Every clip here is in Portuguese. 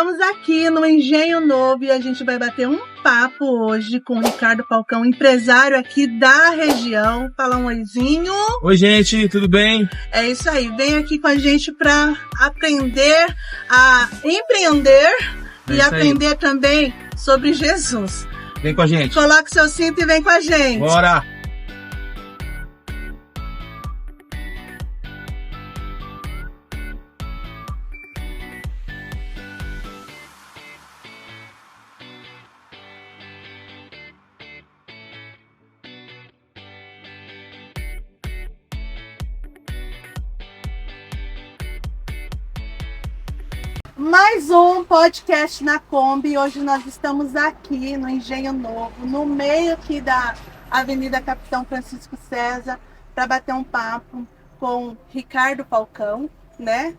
estamos aqui no Engenho Novo e a gente vai bater um papo hoje com o Ricardo Falcão, empresário aqui da região. Fala um oizinho. Oi, gente, tudo bem? É isso aí, vem aqui com a gente para aprender a empreender e aprender também sobre Jesus. Vem com a gente. Coloque seu cinto e vem com a gente. Bora! Mais um podcast na Kombi. Hoje nós estamos aqui no Engenho Novo, no meio aqui da Avenida Capitão Francisco César, para bater um papo com Ricardo Falcão, né?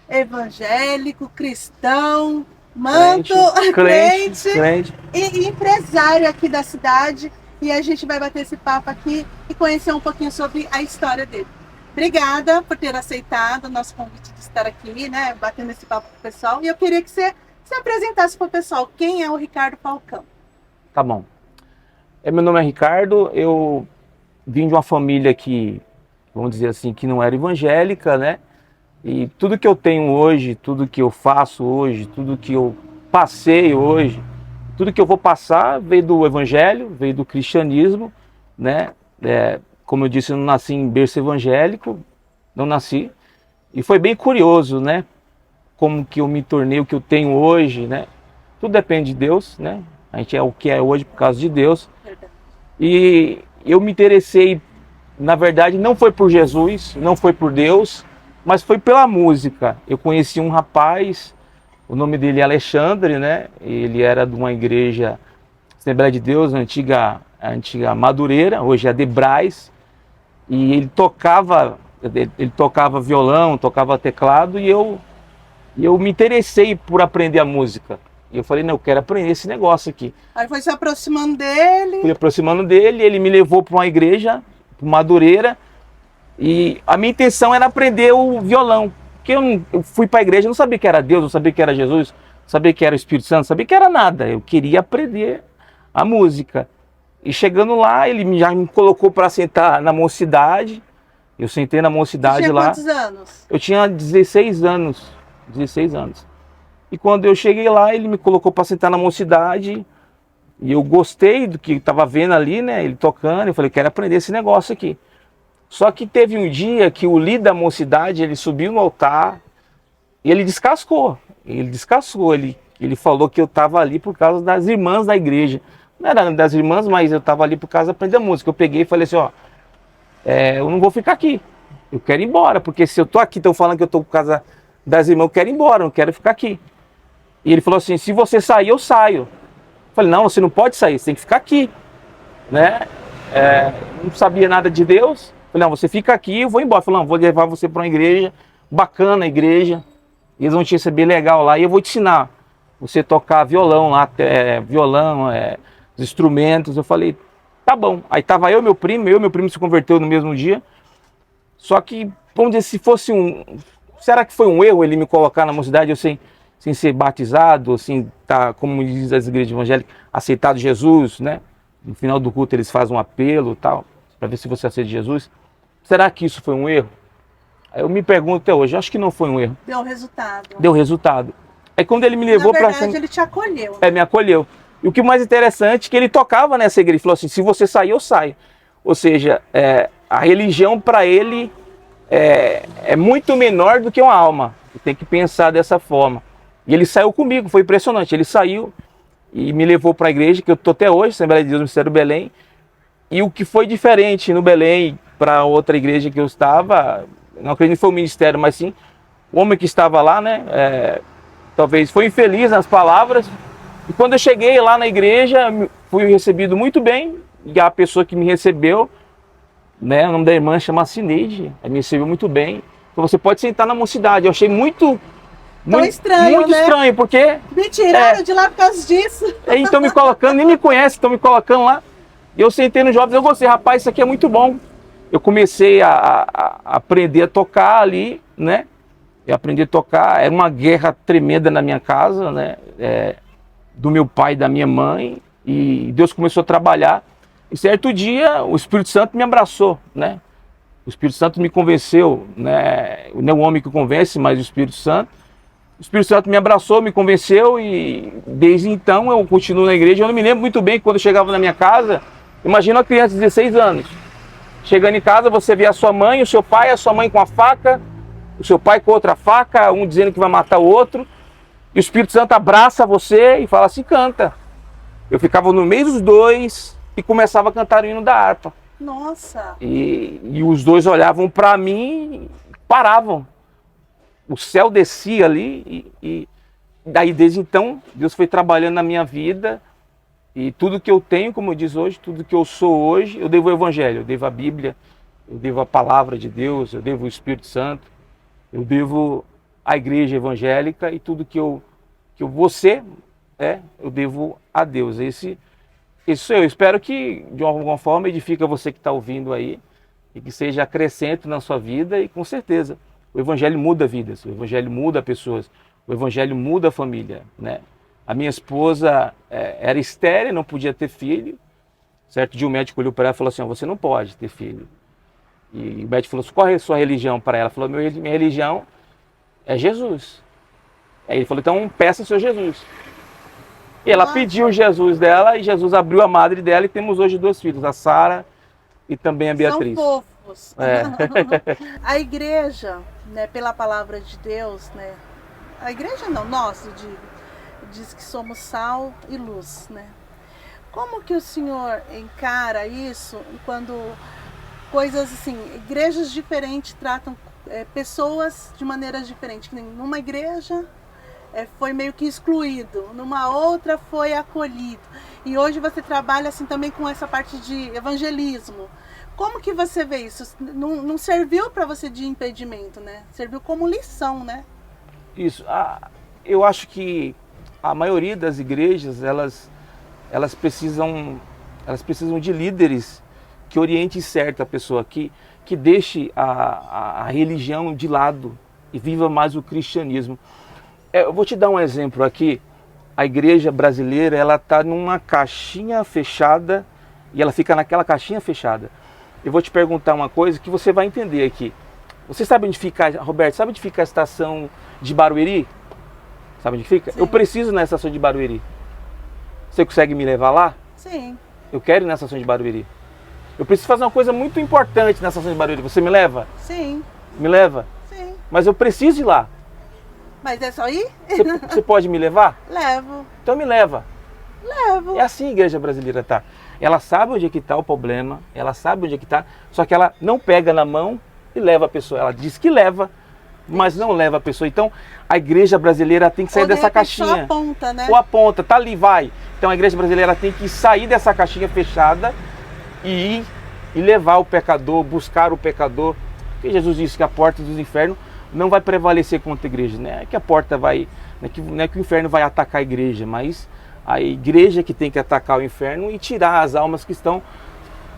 Evangélico, cristão, manto, crente e empresário aqui da cidade. E a gente vai bater esse papo aqui e conhecer um pouquinho sobre a história dele. Obrigada por ter aceitado o nosso convite de estar aqui, né, batendo esse papo com o pessoal. E eu queria que você se apresentasse para o pessoal. Quem é o Ricardo Falcão? Tá bom. Meu nome é Ricardo, eu vim de uma família que, vamos dizer assim, que não era evangélica, né? E tudo que eu tenho hoje, tudo que eu faço hoje, tudo que eu passei hoje, tudo que eu vou passar veio do evangelho, veio do cristianismo, né? Como eu disse, eu não nasci em berço evangélico, não nasci. E foi bem curioso, né? Como que eu me tornei o que eu tenho hoje, né? Tudo depende de Deus, né? A gente é o que é hoje por causa de Deus. E eu me interessei, na verdade, não foi por Jesus, não foi por Deus, mas foi pela música. Eu conheci um rapaz, o nome dele é Alexandre, né? Ele era de uma igreja Assembleia de Deus, a antiga Madureira, hoje é a Debrais. E ele tocava violão, tocava teclado e eu me interessei por aprender a música. E eu falei, não, eu quero aprender esse negócio aqui. Aí foi se aproximando dele. Fui aproximando dele, ele me levou para uma igreja, para Madureira, e a minha intenção era aprender o violão. Porque eu fui para a igreja, não sabia que era Deus, não sabia que era Jesus, não sabia que era o Espírito Santo, não sabia que era nada. Eu queria aprender a música. E chegando lá, ele já me colocou para sentar na mocidade. Eu sentei na mocidade lá. Você tinha quantos anos? Eu tinha 16 anos. 16 anos. E quando eu cheguei lá, ele me colocou para sentar na mocidade. E eu gostei do que estava vendo ali, né? Ele tocando. Eu falei, quero aprender esse negócio aqui. Só que teve um dia que o líder da mocidade, ele subiu no altar e ele descascou. Ele falou que eu estava ali por causa das irmãs da igreja. Não era das irmãs, mas eu estava ali por causa de aprender música. Eu peguei e falei assim, eu não vou ficar aqui. Eu quero ir embora, porque se eu tô aqui, estão falando que eu tô por causa das irmãs, eu quero ir embora, eu não quero ficar aqui. E ele falou assim, se você sair, eu saio. Eu falei, não, você não pode sair, você tem que ficar aqui. Né? Não sabia nada de Deus. Eu falei, não, você fica aqui, eu vou embora. Eu falei, não, vou levar você para uma igreja, bacana a igreja. Eles vão te receber legal lá e eu vou te ensinar. Você tocar violão lá, os instrumentos. Eu falei, tá bom. Aí tava eu e meu primo se converteu no mesmo dia. Só que, vamos dizer, se fosse será que foi um erro ele me colocar na mocidade, eu sem ser batizado, assim, tá, como diz as igrejas evangélicas, aceitado Jesus, né? No final do culto eles fazem um apelo e tal, para ver se você aceita Jesus. Será que isso foi um erro? Aí eu me pergunto até hoje, acho que não foi um erro. Deu resultado. Deu resultado. Aí quando ele me levou para... Na verdade, ele te acolheu. Me acolheu. E o que mais interessante é que ele tocava nessa igreja. Ele falou assim, se você sair, eu saio. Ou seja, a religião para ele é muito menor do que uma alma. Tem que pensar dessa forma. E ele saiu comigo, foi impressionante. Ele saiu e me levou para a igreja, que eu estou até hoje, Assembleia de Deus, Ministério Belém. E o que foi diferente no Belém para outra igreja que eu estava, não acredito que foi o ministério, mas sim, o homem que estava lá, né, talvez foi infeliz nas palavras. E quando eu cheguei lá na igreja, fui recebido muito bem. E a pessoa que me recebeu, né, o nome da irmã chama Cineide, me recebeu muito bem. Então você pode sentar na mocidade. Eu achei muito estranho, né? Estranho, porque... Me tiraram de lá por causa disso. Aí estão me colocando, nem me conhecem, estão me colocando lá. E eu sentei nos jovens, eu gostei, rapaz, isso aqui é muito bom. Eu comecei a aprender a tocar ali, né? Eu aprendi a tocar, era uma guerra tremenda na minha casa, né? Do meu pai e da minha mãe, e Deus começou a trabalhar. E certo dia o Espírito Santo me abraçou, né? O Espírito Santo me convenceu, né? Não é o homem que convence, mas o Espírito Santo. O Espírito Santo me abraçou, me convenceu e desde então eu continuo na igreja. Eu não me lembro muito bem que quando eu chegava na minha casa, imagina uma criança de 16 anos. Chegando em casa, você vê a sua mãe, o seu pai, a sua mãe com a faca, o seu pai com outra faca, um dizendo que vai matar o outro. E o Espírito Santo abraça você e fala assim, canta. Eu ficava no meio dos dois e começava a cantar o hino da harpa. Nossa! E os dois olhavam para mim e paravam. O céu descia ali e daí desde então Deus foi trabalhando na minha vida. E tudo que eu tenho, como eu diz hoje, tudo que eu sou hoje, eu devo ao Evangelho, eu devo à Bíblia, eu devo à Palavra de Deus, eu devo ao Espírito Santo, eu devo à Igreja Evangélica e tudo que eu vou ser, eu devo a Deus. Esse sou eu. Espero que de alguma forma edifique você que está ouvindo aí e que seja acrescento na sua vida e com certeza o Evangelho muda vidas, o Evangelho muda pessoas, o Evangelho muda a família, né? A minha esposa era estéril, não podia ter filho. Certo dia o médico olhou para ela e falou assim, você não pode ter filho. E o médico falou assim, qual é a sua religião para ela? Ela falou, minha religião é Jesus. Aí ele falou, então peça ao seu Jesus. E ela pediu Jesus dela e Jesus abriu a madre dela e temos hoje 2 filhos, a Sara e também a Beatriz. São fofos. A igreja, né, pela palavra de Deus, né? A igreja não, nós, eu digo. Diz que somos sal e luz, né? Como que o senhor encara isso quando coisas assim, igrejas diferentes tratam pessoas de maneiras diferentes? Numa igreja foi meio que excluído, numa outra foi acolhido. E hoje você trabalha assim também com essa parte de evangelismo. Como que você vê isso? Não serviu para você de impedimento, né? Serviu como lição, né? Isso. Eu acho que a maioria das igrejas, elas precisam de líderes que orientem certo a pessoa, que deixe a religião de lado e viva mais o cristianismo. Eu vou te dar um exemplo aqui. A igreja brasileira, ela está numa caixinha fechada e ela fica naquela caixinha fechada. Eu vou te perguntar uma coisa que você vai entender aqui. Você sabe onde fica, Roberto, sabe onde fica a estação de Barueri? Sabe onde fica? Sim. Eu preciso ir na estação de Barueri. Você consegue me levar lá? Sim. Eu quero ir na estação de Barueri. Eu preciso fazer uma coisa muito importante na estação de Barueri. Você me leva? Sim. Me leva? Sim. Mas eu preciso ir lá. Mas é só ir? Você pode me levar? Levo. Então me leva. Levo. É assim a igreja brasileira tá. Ela sabe onde é que está o problema, ela sabe onde é que está, só que ela não pega na mão e leva a pessoa. Ela diz que leva, mas não leva a pessoa. Então a igreja brasileira tem que sair dessa caixinha. Só aponta, né? Ou aponta, tá ali, vai. Então a igreja brasileira tem que sair dessa caixinha fechada e ir e levar o pecador, buscar o pecador. Porque Jesus disse que a porta dos infernos não vai prevalecer contra a igreja, né? Que a porta vai, não é que o inferno vai atacar a igreja, mas a igreja que tem que atacar o inferno e tirar as almas que estão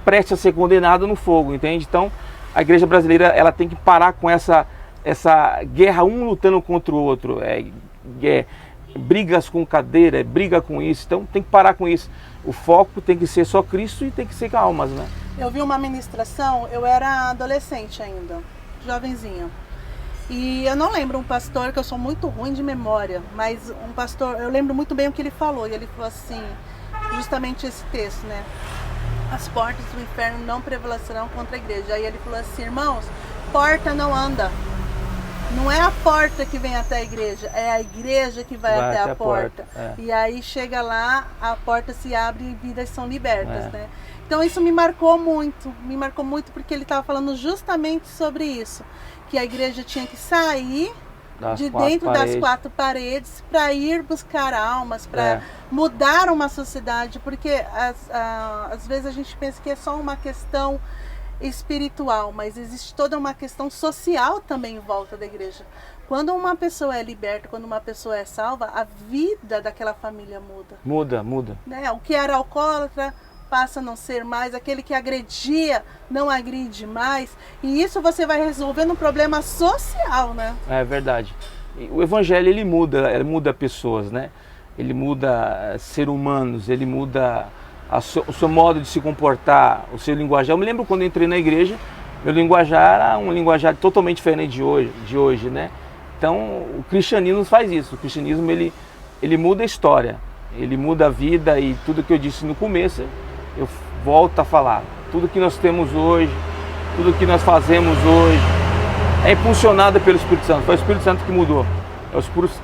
prestes a ser condenadas no fogo, entende? Então a igreja brasileira, ela tem que parar com essa guerra, um lutando contra o outro, brigas com cadeira, briga com isso. Então tem que parar com isso. O foco tem que ser só Cristo e tem que ser almas, né? Eu vi uma ministração, eu era adolescente ainda, jovenzinha. E eu não lembro um pastor, que eu sou muito ruim de memória, mas um pastor, eu lembro muito bem o que ele falou. E ele falou assim, justamente esse texto, né? As portas do inferno não prevalecerão contra a igreja. Aí ele falou assim, irmãos, porta não anda. Não é a porta que vem até a igreja, é a igreja que vai até a porta. E aí chega lá, a porta se abre e vidas são libertas, né? Então isso me marcou muito porque ele estava falando justamente sobre isso, que a igreja tinha que sair de dentro das 4 paredes para ir buscar almas, para mudar uma sociedade, porque às vezes a gente pensa que é só uma questão espiritual, mas existe toda uma questão social também em volta da igreja. Quando uma pessoa é liberta, quando uma pessoa é salva, a vida daquela família muda. Muda. Né? O que era alcoólatra passa a não ser mais, aquele que agredia não agride mais, e isso você vai resolvendo um problema social, né? É verdade. O evangelho, ele muda pessoas, né? Ele muda ser humanos, ele muda o seu modo de se comportar, o seu linguajar. Eu me lembro quando eu entrei na igreja, meu linguajar era um linguajar totalmente diferente de hoje, né? Então, o cristianismo faz isso. O cristianismo, ele muda a história, ele muda a vida, e tudo que eu disse no começo, eu volto a falar. Tudo que nós temos hoje, tudo que nós fazemos hoje, é impulsionado pelo Espírito Santo. Foi o Espírito Santo que mudou.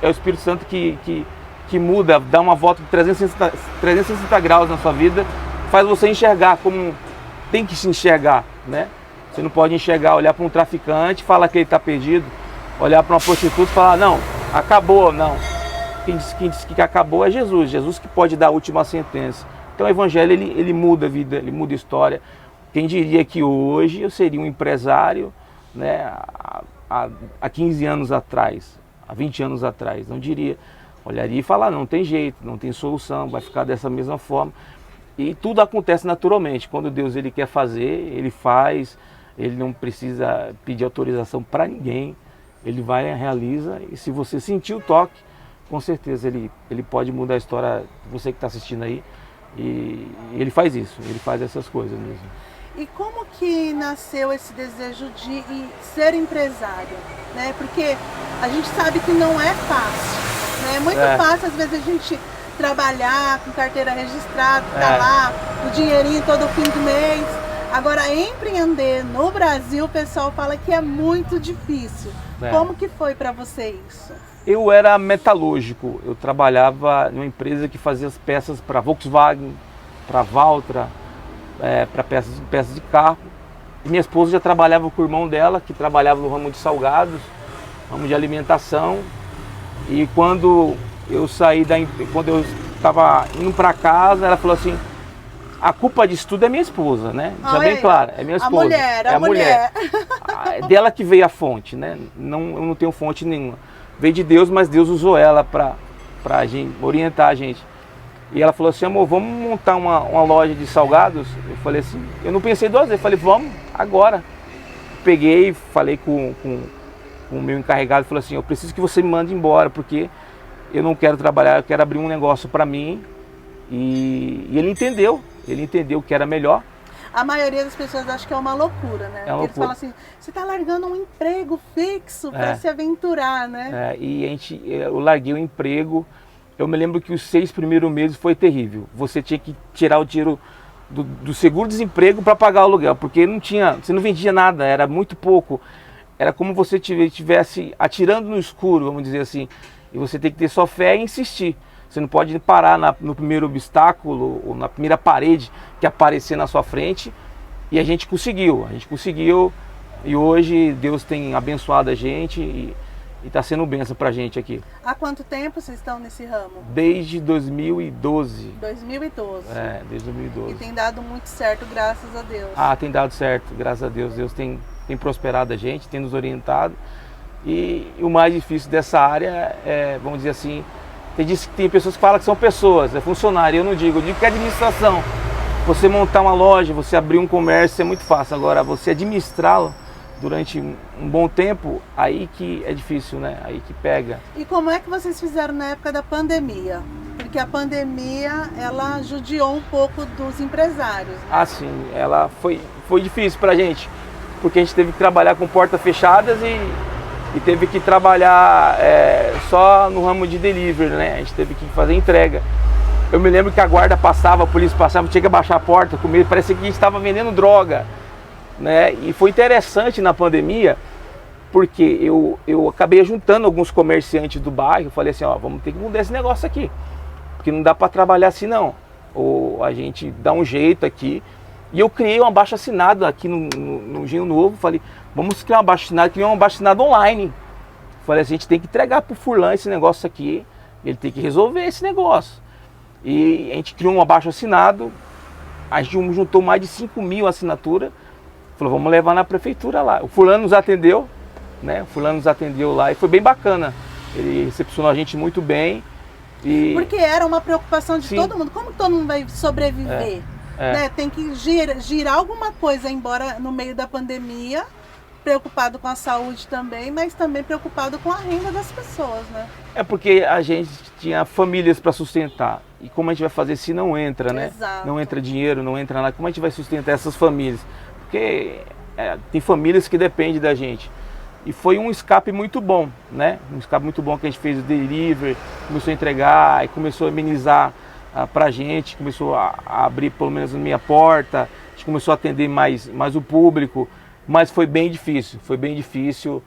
É o Espírito Santo que muda, dá uma volta de 360 graus na sua vida, faz você enxergar como tem que se enxergar, né? Você não pode enxergar, olhar para um traficante, falar que ele está perdido, olhar para uma prostituta e falar, não, acabou, não. Quem disse que acabou é Jesus, Jesus que pode dar a última sentença. Então o evangelho, ele muda a vida, ele muda a história. Quem diria que hoje eu seria um empresário, né, há 15 anos atrás, há 20 anos atrás, não diria. Olharia e falar, não tem jeito, não tem solução, vai ficar dessa mesma forma. E tudo acontece naturalmente. Quando Deus ele quer fazer, ele faz, ele não precisa pedir autorização para ninguém. Ele vai, realiza, e se você sentir o toque, com certeza ele pode mudar a história, você que está assistindo aí. E ele faz isso, ele faz essas coisas mesmo. E como que nasceu esse desejo de ser empresário, né? Porque a gente sabe que não é fácil, né? É muito fácil, às vezes, a gente trabalhar com carteira registrada, tá lá, o dinheirinho todo fim do mês. Agora, empreender no Brasil, o pessoal fala que é muito difícil. Como que foi para você isso? Eu era metalúrgico, eu trabalhava numa empresa que fazia as peças para Volkswagen, para Valtra, para peças de carro. E minha esposa já trabalhava com o irmão dela, que trabalhava no ramo de salgados, ramo de alimentação. E quando eu saí quando eu estava indo para casa, ela falou assim, a culpa disso tudo é minha esposa, né? Já bem claro, é minha esposa. A mulher. É dela que veio a fonte, né? Não, eu não tenho fonte nenhuma. Veio de Deus, mas Deus usou ela para orientar a gente. E ela falou assim, amor, vamos montar uma loja de salgados? Eu falei assim, eu não pensei duas vezes, eu falei, vamos, agora. Peguei, falei com o meu encarregado, falou assim, eu preciso que você me mande embora, porque eu não quero trabalhar, eu quero abrir um negócio para mim. E ele entendeu que era melhor. A maioria das pessoas acha que é uma loucura, né? Eles falam assim, você está largando um emprego fixo para se aventurar, né? Eu larguei o emprego. Eu me lembro que os 6 primeiros meses foi terrível. Você tinha que tirar o dinheiro do seguro-desemprego para pagar o aluguel, porque você não vendia nada, era muito pouco. Era como você estivesse atirando no escuro, vamos dizer assim. E você tem que ter só fé e insistir. Você não pode parar no primeiro obstáculo ou na primeira parede que aparecer na sua frente. E a gente conseguiu. E hoje Deus tem abençoado a gente e está sendo bênção para a gente aqui. Há quanto tempo vocês estão nesse ramo? Desde 2012. 2012. Desde 2012. E tem dado muito certo, graças a Deus. Tem dado certo, graças a Deus. Deus tem prosperado a gente, tem nos orientado. E o mais difícil dessa área é, vamos dizer assim, tem pessoas que falam que são pessoas, é funcionário. Eu digo que é administração. Você montar uma loja, você abrir um comércio é muito fácil. Agora, você administrá-lo durante um bom tempo, aí que é difícil, né? Aí que pega. E como é que vocês fizeram na época da pandemia? Porque a pandemia, ela judiou um pouco dos empresários, né? Sim, ela foi difícil pra gente, porque a gente teve que trabalhar com portas fechadas e teve que trabalhar só no ramo de delivery, né? A gente teve que fazer entrega. Eu me lembro que a guarda passava, a polícia passava, tinha que abaixar a porta com medo, parecia que a gente estava vendendo droga, né? E foi interessante na pandemia, porque eu acabei juntando alguns comerciantes do bairro, falei assim, vamos ter que mudar esse negócio aqui, porque não dá para trabalhar assim não, ou a gente dá um jeito aqui. E eu criei um abaixo-assinado aqui no Engenho Novo, falei, vamos criar um abaixo-assinado, criei um abaixo-assinado online. Falei assim, a gente tem que entregar para o Furlan esse negócio aqui, ele tem que resolver esse negócio. E a gente criou um abaixo-assinado, a gente juntou mais de 5.000 assinaturas, falou, vamos levar na prefeitura lá. O Furlan nos atendeu, né? O Furlan nos atendeu lá e foi bem bacana. Ele recepcionou a gente muito bem. Porque era uma preocupação de todo mundo. Como todo mundo vai sobreviver? né? Tem que girar alguma coisa, embora no meio da pandemia, preocupado com a saúde também, mas também preocupado com a renda das pessoas, né? É porque a gente tinha famílias para sustentar. E como a gente vai fazer se não entra, né? Exato. Não entra dinheiro, não entra nada. Como a gente vai sustentar essas famílias? Porque tem famílias que dependem da gente. E foi um escape muito bom, né? Um escape muito bom que a gente fez o delivery, começou a entregar e começou a amenizar pra gente, começou a abrir pelo menos a minha porta, a gente começou a atender mais o público, mas foi bem difícil.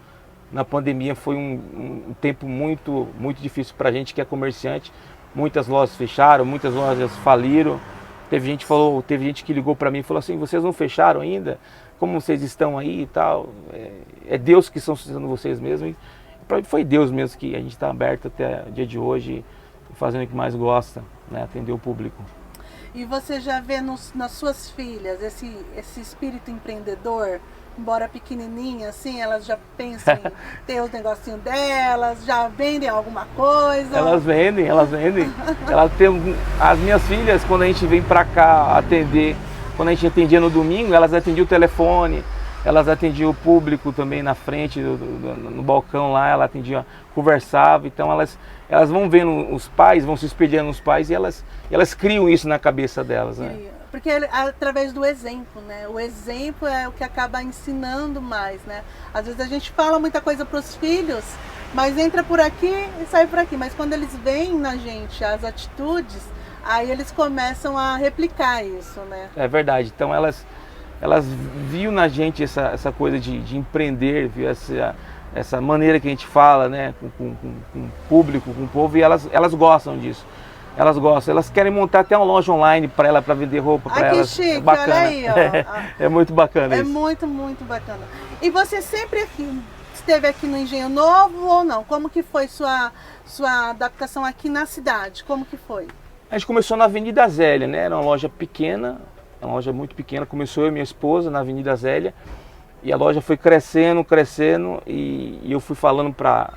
Na pandemia foi um tempo muito difícil pra gente que é comerciante. Muitas lojas fecharam, muitas lojas faliram. Teve gente que ligou para mim e falou assim: vocês não fecharam ainda? Como vocês estão aí e tal? É Deus que estão sustentando vocês mesmo. E foi Deus mesmo que a gente está aberto até o dia de hoje, fazendo o que mais gosta, né? Atender o público. E você já vê nas suas filhas esse espírito empreendedor? Embora pequenininha, assim, elas já pensam em ter os negocinhos delas, já vendem alguma coisa? Elas vendem. As minhas filhas, quando a gente vem pra cá atender, quando a gente atendia no domingo, elas atendiam o telefone, elas atendiam o público também na frente, no balcão lá, ela atendia, conversava. Então elas vão vendo os pais, vão se espelhando nos pais e elas criam isso na cabeça delas, né? Porque é através do exemplo, né? O exemplo é o que acaba ensinando mais, né? Às vezes a gente fala muita coisa para os filhos, mas entra por aqui e sai por aqui. Mas quando eles veem na gente as atitudes, aí eles começam a replicar isso, né? É verdade. Então elas viam na gente essa coisa de empreender, viu essa maneira que a gente fala, né? Com o público, com o povo, e elas gostam disso. Elas querem montar até uma loja online para ela, para vender roupa para elas. Que chique, é bacana. Olha aí, ó. É muito bacana isso. É muito bacana. E você sempre esteve aqui no Engenho Novo ou não? Como que foi sua adaptação aqui na cidade? Como que foi? A gente começou na Avenida Zélia, né? Era uma loja pequena, uma loja muito pequena. Começou eu e minha esposa na Avenida Zélia. E a loja foi crescendo e eu fui falando para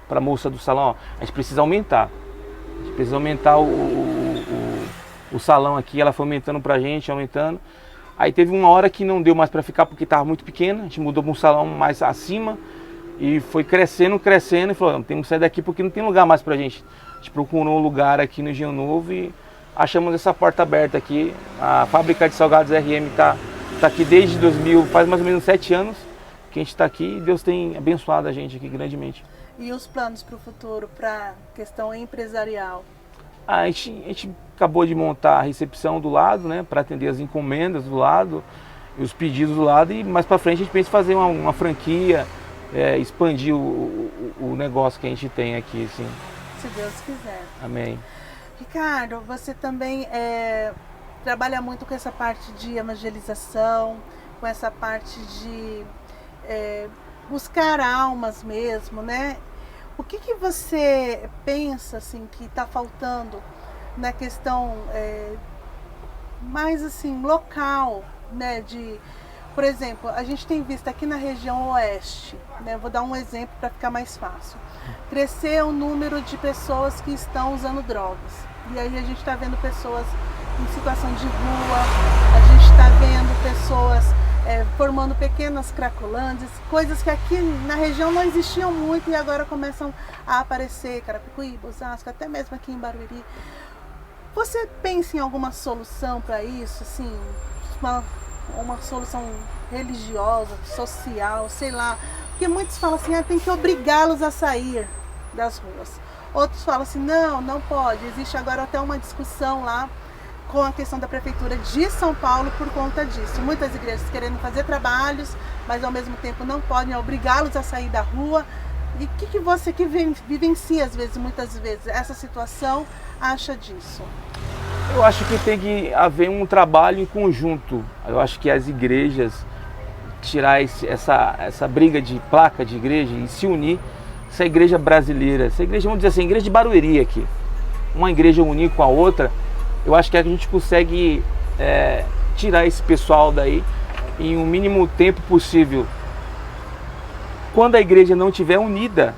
a moça do salão: ó, a gente precisa aumentar. A gente precisa aumentar o salão aqui. Ela foi aumentando pra gente, aumentando. Aí teve uma hora que não deu mais para ficar porque estava muito pequena. A gente mudou para um salão mais acima e foi crescendo e falou: não, temos que sair daqui porque não tem lugar mais pra gente. A gente procurou um lugar aqui no Engenho Novo e achamos essa porta aberta aqui. A fábrica de salgados RM tá aqui desde 2000, faz mais ou menos 7 anos que a gente está aqui e Deus tem abençoado a gente aqui grandemente. E os planos para o futuro, para a questão empresarial? A gente acabou de montar a recepção do lado, né, para atender as encomendas do lado, os pedidos do lado, e mais para frente a gente pensa em fazer uma franquia, expandir o negócio que a gente tem aqui, assim. Se Deus quiser. Amém. Ricardo, você também trabalha muito com essa parte de evangelização, com essa parte de buscar almas mesmo, né? O que você pensa assim que está faltando na questão mais assim local, né? Por exemplo, a gente tem visto aqui na região oeste, né? Vou dar um exemplo para ficar mais fácil. Crescer o número de pessoas que estão usando drogas. E aí a gente está vendo pessoas em situação de rua, a gente está vendo pessoas formando pequenas cracolândias, coisas que aqui na região não existiam muito e agora começam a aparecer, Carapicuíba, Osasco, até mesmo aqui em Barueri. Você pensa em alguma solução para isso, assim, uma solução religiosa, social, sei lá? Porque muitos falam assim, tem que obrigá-los a sair das ruas. Outros falam assim, não pode. Existe agora até uma discussão lá com a questão da Prefeitura de São Paulo por conta disso. Muitas igrejas querendo fazer trabalhos, mas ao mesmo tempo não podem obrigá-los a sair da rua. E o que você que vivencia muitas vezes essa situação acha disso? Eu acho que tem que haver um trabalho em conjunto. Eu acho que as igrejas tirar essa briga de placa de igreja e se unir. Essa igreja brasileira, essa igreja, vamos dizer assim, a igreja de Barueri aqui, uma igreja unir com a outra, eu acho que a gente consegue tirar esse pessoal daí em um mínimo tempo possível. Quando a igreja não estiver unida,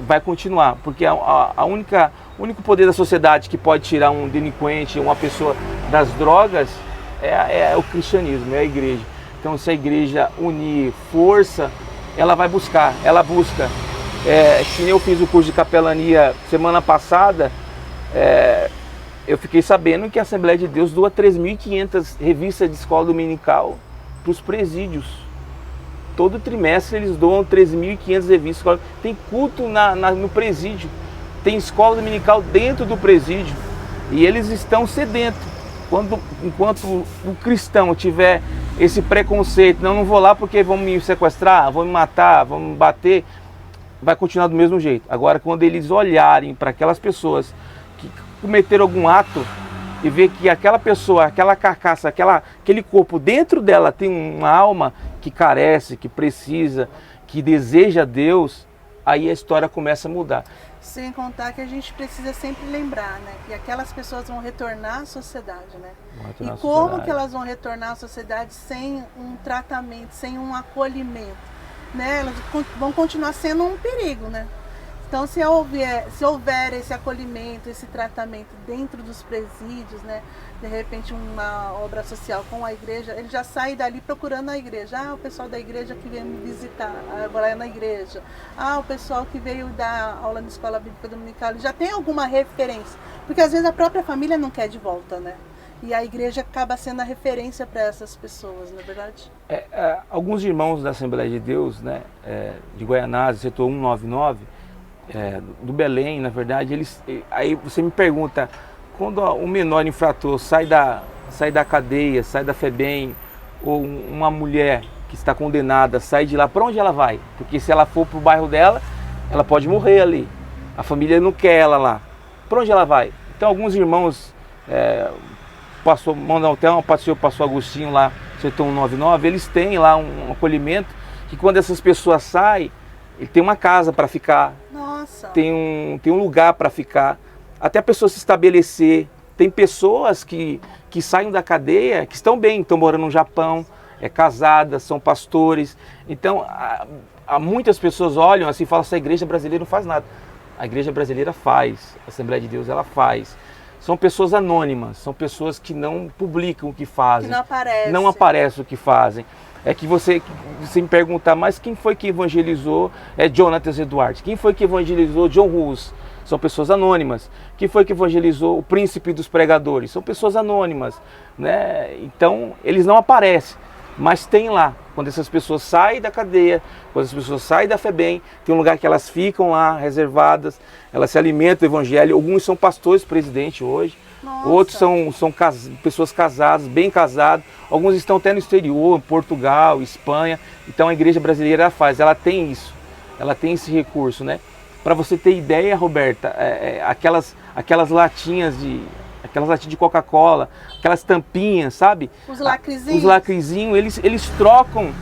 vai continuar, porque o único poder da sociedade que pode tirar um delinquente, uma pessoa das drogas, é o cristianismo, é a igreja. Então, se a igreja unir força, ela vai buscar, ela busca. Se eu fiz o curso de capelania semana passada, eu fiquei sabendo que a Assembleia de Deus doa 3.500 revistas de escola dominical para os presídios. Todo trimestre eles doam 3.500 revistas. Tem culto no presídio, tem escola dominical dentro do presídio e eles estão sedentos. Enquanto o cristão tiver esse preconceito, não vou lá porque vão me sequestrar, vão me matar, vão me bater, vai continuar do mesmo jeito. Agora, quando eles olharem para aquelas pessoas que cometeram algum ato e ver que aquela pessoa, aquela carcaça, aquele corpo dentro dela tem uma alma que carece, que precisa, que deseja Deus, aí a história começa a mudar. Sem contar que a gente precisa sempre lembrar, né, que aquelas pessoas vão retornar à sociedade, né? E como que elas vão retornar à sociedade sem um tratamento, sem um acolhimento, né? Elas vão continuar sendo um perigo, né? Então, se houver esse acolhimento, esse tratamento dentro dos presídios, né, de repente uma obra social com a igreja, ele já sai dali procurando a igreja. O pessoal da igreja que veio me visitar, agora é na igreja. O pessoal que veio dar aula na escola bíblica dominical, ele já tem alguma referência. Porque às vezes a própria família não quer de volta, né? E a igreja acaba sendo a referência para essas pessoas, não é verdade? Alguns irmãos da Assembleia de Deus, né, de Guaianazes, setor 199, do Belém, na verdade, aí você me pergunta, quando um menor infrator sai da cadeia, sai da FEBEM, ou uma mulher que está condenada sai de lá, para onde ela vai? Porque se ela for para o bairro dela, ela pode morrer ali. A família não quer ela lá. Para onde ela vai? Então alguns irmãos, mandam até uma passeio, pastor Agostinho lá, setor 199, eles têm lá um acolhimento, que quando essas pessoas saem, ele tem uma casa para ficar. Nossa. Tem um lugar para ficar, até a pessoa se estabelecer. Tem pessoas que saem da cadeia, que estão bem, estão morando no Japão, casadas, são pastores. Então, há muitas pessoas olham assim e falam, essa igreja brasileira não faz nada. A igreja brasileira faz, a Assembleia de Deus ela faz. São pessoas anônimas, são pessoas que não publicam o que fazem. Que não aparece o que fazem. É que você me perguntar, mas quem foi que evangelizou Jonatas Eduardo? Quem foi que evangelizou John Hus? São pessoas anônimas. Quem foi que evangelizou o príncipe dos pregadores? São pessoas anônimas, né? Então, eles não aparecem, mas tem lá. Quando essas pessoas saem da cadeia, quando as pessoas saem da FEBEM, tem um lugar que elas ficam lá, reservadas, elas se alimentam do evangelho. Alguns são pastores presidente hoje. Nossa. Outros são pessoas casadas, bem casadas. Alguns estão até no exterior, em Portugal, Espanha. Então a igreja brasileira ela tem isso. Ela tem esse recurso, né? Para você ter ideia, Roberta, aquelas latinhas de Coca-Cola, aquelas tampinhas, sabe? Os lacrezinhos. Os lacrezinhos, eles trocam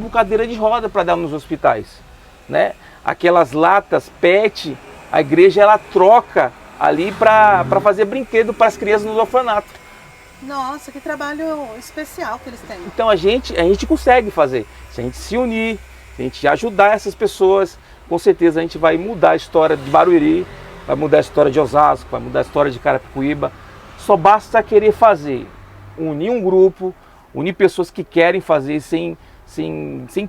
por cadeira de roda para dar nos hospitais, né? Aquelas latas PET, a igreja ela troca ali para fazer brinquedo para as crianças no orfanato. Nossa, que trabalho especial que eles têm. Então a gente consegue fazer. Se a gente se unir, se a gente ajudar essas pessoas, com certeza a gente vai mudar a história de Barueri, vai mudar a história de Osasco, vai mudar a história de Carapicuíba. Só basta querer fazer, unir um grupo, unir pessoas que querem fazer sem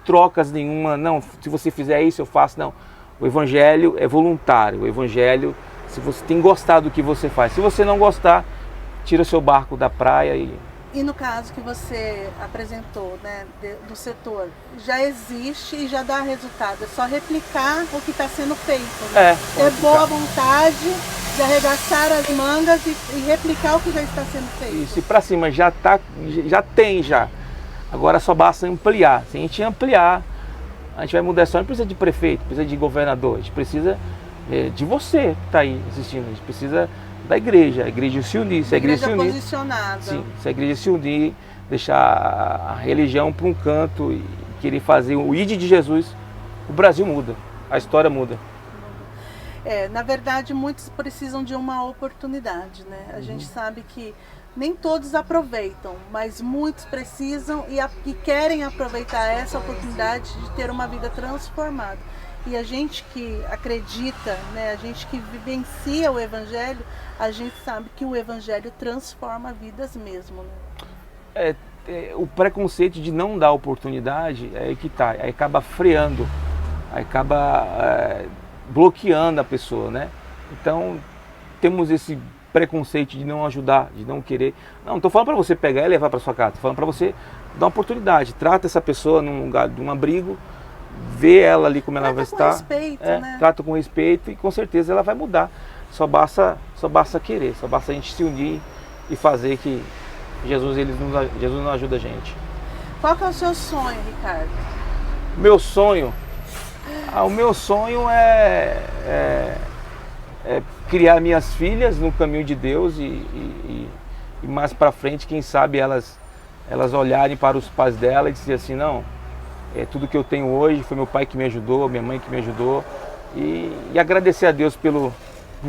trocas nenhuma. Não, se você fizer isso eu faço, não. O evangelho é voluntário, o evangelho, se você tem gostado do que você faz. Se você não gostar, tira seu barco da praia E no caso que você apresentou, né, do setor, já existe e já dá resultado. É só replicar o que está sendo feito. Né? Ter boa vontade de arregaçar as mangas e replicar o que já está sendo feito. Isso, e para cima já tem. Agora só basta ampliar. Se a gente ampliar, a gente vai mudar. Só não precisa de prefeito, precisa de governador. A gente precisa de você que está aí assistindo. A gente precisa da igreja, a igreja se unir. Se a igreja se unir, posicionada. Sim, se a igreja se unir, deixar a religião para um canto e querer fazer o ID de Jesus, o Brasil muda, a história muda. Na verdade, muitos precisam de uma oportunidade, né? A gente sabe que nem todos aproveitam, mas muitos precisam e querem aproveitar essa oportunidade de ter uma vida transformada. E a gente que acredita, né, a gente que vivencia o Evangelho, a gente sabe que o Evangelho transforma vidas mesmo. Né? O preconceito de não dar oportunidade é aí que tá, aí acaba freando, aí acaba bloqueando a pessoa, né? Então temos esse preconceito de não ajudar, de não querer. Não estou falando para você pegar e levar para sua casa, estou falando para você dar uma oportunidade. Trata essa pessoa num lugar de um abrigo, vê ela ali como ela vai estar. Trata com respeito, né? Trata com respeito e com certeza ela vai mudar. Só basta querer, só basta a gente se unir e fazer que Jesus não ajuda a gente. Qual que é o seu sonho, Ricardo? Meu sonho? O meu sonho é criar minhas filhas no caminho de Deus e mais para frente, quem sabe elas olharem para os pais dela e dizer assim, não, tudo que eu tenho hoje foi meu pai que me ajudou, minha mãe que me ajudou, e agradecer a Deus por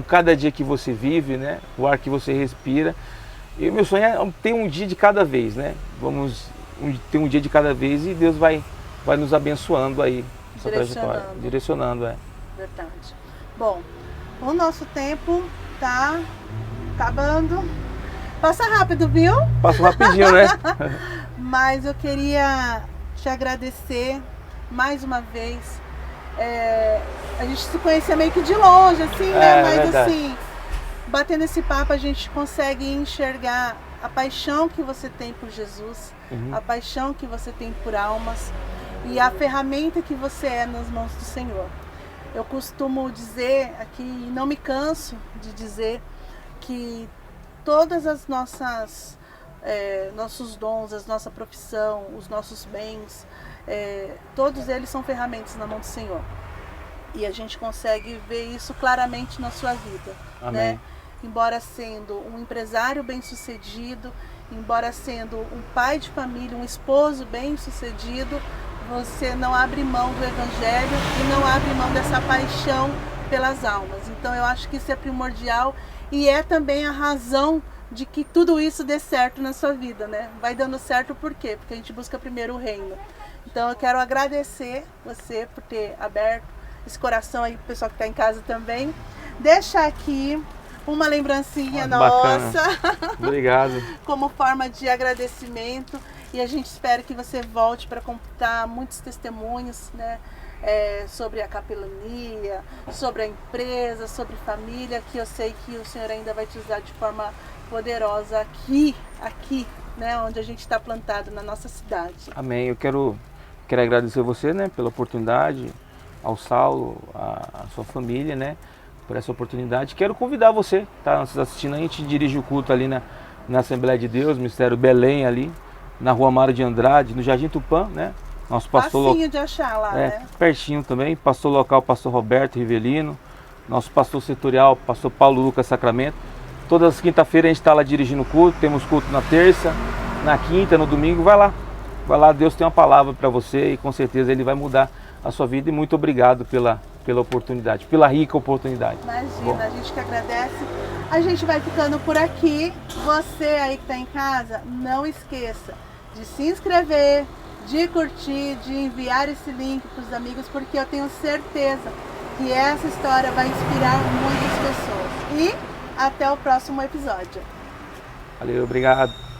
cada dia que você vive, né, o ar que você respira. E o meu sonho é ter um dia de cada vez, né? Vamos ter um dia de cada vez e Deus vai nos abençoando aí, essa trajetória, direcionando. Verdade. Bom, o nosso tempo tá acabando. Passa rápido, viu? Passa rapidinho, né? Mas eu queria te agradecer mais uma vez. A gente se conhecia meio que de longe, assim, né? Mas verdade. assim, batendo esse papo, a gente consegue enxergar a paixão que você tem por Jesus, a paixão que você tem por almas e a ferramenta que você é nas mãos do Senhor. Eu costumo dizer aqui, e não me canso de dizer, que todas as nossos dons, a nossa profissão, os nossos bens, todos eles são ferramentas na mão do Senhor. E a gente consegue ver isso claramente na sua vida. Amém. Né? Embora sendo um empresário bem-sucedido, embora sendo um pai de família, um esposo bem-sucedido, você não abre mão do Evangelho e não abre mão dessa paixão pelas almas. Então eu acho que isso é primordial e é também a razão de que tudo isso dê certo na sua vida, né? Vai dando certo por quê? Porque a gente busca primeiro o reino. Então eu quero agradecer você por ter aberto esse coração aí pro pessoal que está em casa também. Deixa aqui uma lembrancinha nossa. Obrigado. Como forma de agradecimento. E a gente espera que você volte para contar muitos testemunhos, né? Sobre a capelania, sobre a empresa, sobre família, que eu sei que o Senhor ainda vai te usar de forma poderosa aqui, né? Onde a gente está plantado na nossa cidade. Amém. Eu quero agradecer você, né? Pela oportunidade, ao Saulo, a sua família, né? Por essa oportunidade. Quero convidar você, tá assistindo, a gente dirige o culto ali na Assembleia de Deus, Ministério Belém ali, na Rua Mário de Andrade, no Jardim Tupã, né? Nosso pastor facinho de achar lá, né? Pertinho também, pastor local, pastor Roberto Rivelino, nosso pastor setorial, pastor Paulo Lucas Sacramento. Todas as quinta-feiras a gente está lá dirigindo o culto, temos culto na terça, na quinta, no domingo, vai lá, Deus tem uma palavra para você e com certeza Ele vai mudar a sua vida e muito obrigado pela oportunidade, pela rica oportunidade. Imagina, a gente que agradece. A gente vai ficando por aqui. Você aí que está em casa, não esqueça de se inscrever, de curtir, de enviar esse link para os amigos, porque eu tenho certeza que essa história vai inspirar muitas pessoas. E até o próximo episódio. Valeu, obrigado.